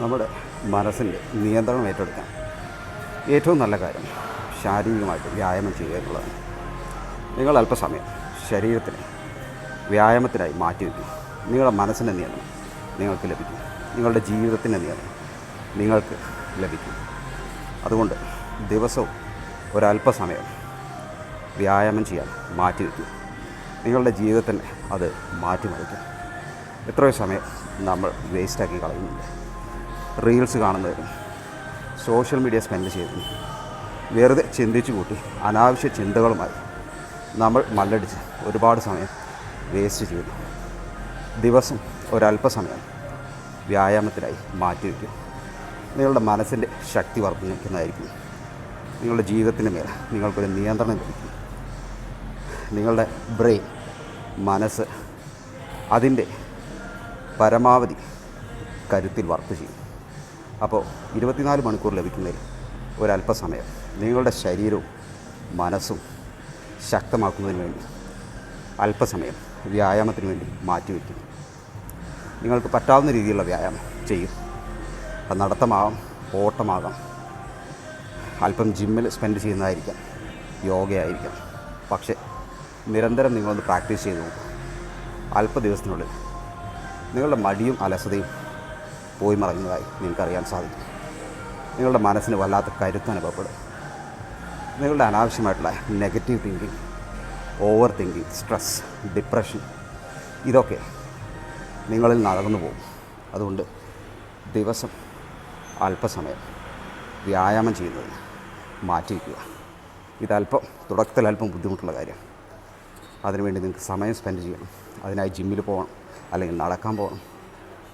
നമ്മുടെ മനസ്സിൻ്റെ നിയന്ത്രണം ഏറ്റെടുക്കാൻ ഏറ്റവും നല്ല കാര്യം ശാരീരികമായിട്ട് വ്യായാമം ചെയ്യുക എന്നുള്ളതാണ്. നിങ്ങൾ അല്പസമയം ശരീരത്തിന് വ്യായാമത്തിനായി മാറ്റിവെക്കും. നിങ്ങളുടെ മനസ്സിൻ്റെ നിയന്ത്രണം നിങ്ങൾക്ക് ലഭിക്കും. നിങ്ങളുടെ ജീവിതത്തിൻ്റെ നിയന്ത്രണം നിങ്ങൾക്ക് ലഭിക്കും. അതുകൊണ്ട് ദിവസവും ഒരല്പസമയം വ്യായാമം ചെയ്യാൻ മാറ്റിവെക്കും. നിങ്ങളുടെ ജീവിതത്തിന് അത് മാറ്റിമറിക്കും. എത്രയോ സമയം നമ്മൾ വേസ്റ്റാക്കി കളയുന്നുണ്ട്. റീൽസ് കാണുന്നതിനും സോഷ്യൽ മീഡിയ സ്പെൻഡ് ചെയ്തതിനും വെറുതെ ചിന്തിച്ചു കൂട്ടി അനാവശ്യ ചിന്തകളുമായി നമ്മൾ മല്ലടിച്ച് ഒരുപാട് സമയം വേസ്റ്റ് ചെയ്യുന്നു. ദിവസം ഒരല്പസമയം വ്യായാമത്തിനായി മാറ്റിവെക്കും. നിങ്ങളുടെ മനസ്സിൻ്റെ ശക്തി വർദ്ധിക്കുന്നതായിരിക്കും. നിങ്ങളുടെ ജീവിതത്തിന് മേൽ നിങ്ങൾക്കൊരു നിയന്ത്രണം ലഭിക്കും. നിങ്ങളുടെ ബ്രെയിൻ, മനസ്സ് അതിൻ്റെ പരമാവധി കരുത്തിൽ വർക്ക് ചെയ്യും. അപ്പോൾ 24 മണിക്കൂർ ലഭിക്കുന്നതിൽ ഒരല്പസമയം നിങ്ങളുടെ ശരീരവും മനസ്സും ശക്തമാക്കുന്നതിന് വേണ്ടി അല്പസമയം വ്യായാമത്തിന് വേണ്ടി മാറ്റിവെക്കും. നിങ്ങൾക്ക് പറ്റാവുന്ന രീതിയിലുള്ള വ്യായാമം ചെയ്യും. അത് നടത്തമാകാം, ഓട്ടമാകാം, അല്പം ജിമ്മിൽ സ്പെൻഡ് ചെയ്യുന്നതായിരിക്കാം, യോഗയായിരിക്കാം. പക്ഷേ നിരന്തരം നിങ്ങളൊന്ന് പ്രാക്ടീസ് ചെയ്ത് നോക്കും. അല്പ ദിവസത്തിനുള്ളിൽ നിങ്ങളുടെ മടിയും അലസതയും പോയി മറയുന്നതായി നിങ്ങൾക്കറിയാൻ സാധിക്കും. നിങ്ങളുടെ മനസ്സിന് വല്ലാത്ത കരുത്ത് അനുഭവപ്പെടും. നിങ്ങളുടെ അനാവശ്യമായിട്ടുള്ള negative thinking, over thinking, stress, depression ഇതൊക്കെ നിങ്ങളിൽ നടന്നു പോകും. അതുകൊണ്ട് ദിവസം അല്പസമയം വ്യായാമം ചെയ്യുന്നതിന് മാറ്റിവെക്കുക. ഇതല്പം തുടക്കത്തിൽ അല്പം ബുദ്ധിമുട്ടുള്ള കാര്യം. അതിനുവേണ്ടി നിങ്ങൾക്ക് സമയം സ്പെൻഡ് ചെയ്യണം. അതിനായി ജിമ്മിൽ പോകണം, അല്ലെങ്കിൽ നടക്കാൻ പോകണം,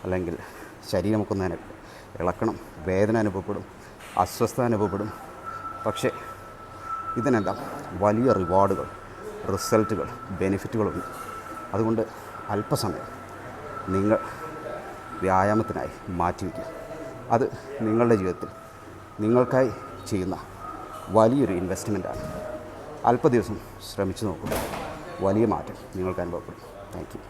അല്ലെങ്കിൽ ശരീരമൊക്കെ ഒന്ന് ഇളക്കണം. വേദന അനുഭവപ്പെടും, അസ്വസ്ഥത അനുഭവപ്പെടും. പക്ഷേ ഇതിനെല്ലാം വലിയ റിവാർഡുകൾ, റിസൾട്ടുകൾ, ബെനിഫിറ്റുകളുണ്ട്. അതുകൊണ്ട് അല്പസമയം നിങ്ങൾ വ്യായാമത്തിനായി മാറ്റിവെക്കുക. അത് നിങ്ങളുടെ ജീവിതത്തിൽ നിങ്ങൾക്കായി ചെയ്യുന്ന വലിയൊരു ഇൻവെസ്റ്റ്മെൻറ്റാണ്. അല്പ ദിവസം ശ്രമിച്ചു നോക്കുമ്പോൾ വലിയ മാറ്റം നിങ്ങൾക്ക് അനുഭവപ്പെടും. Thank you.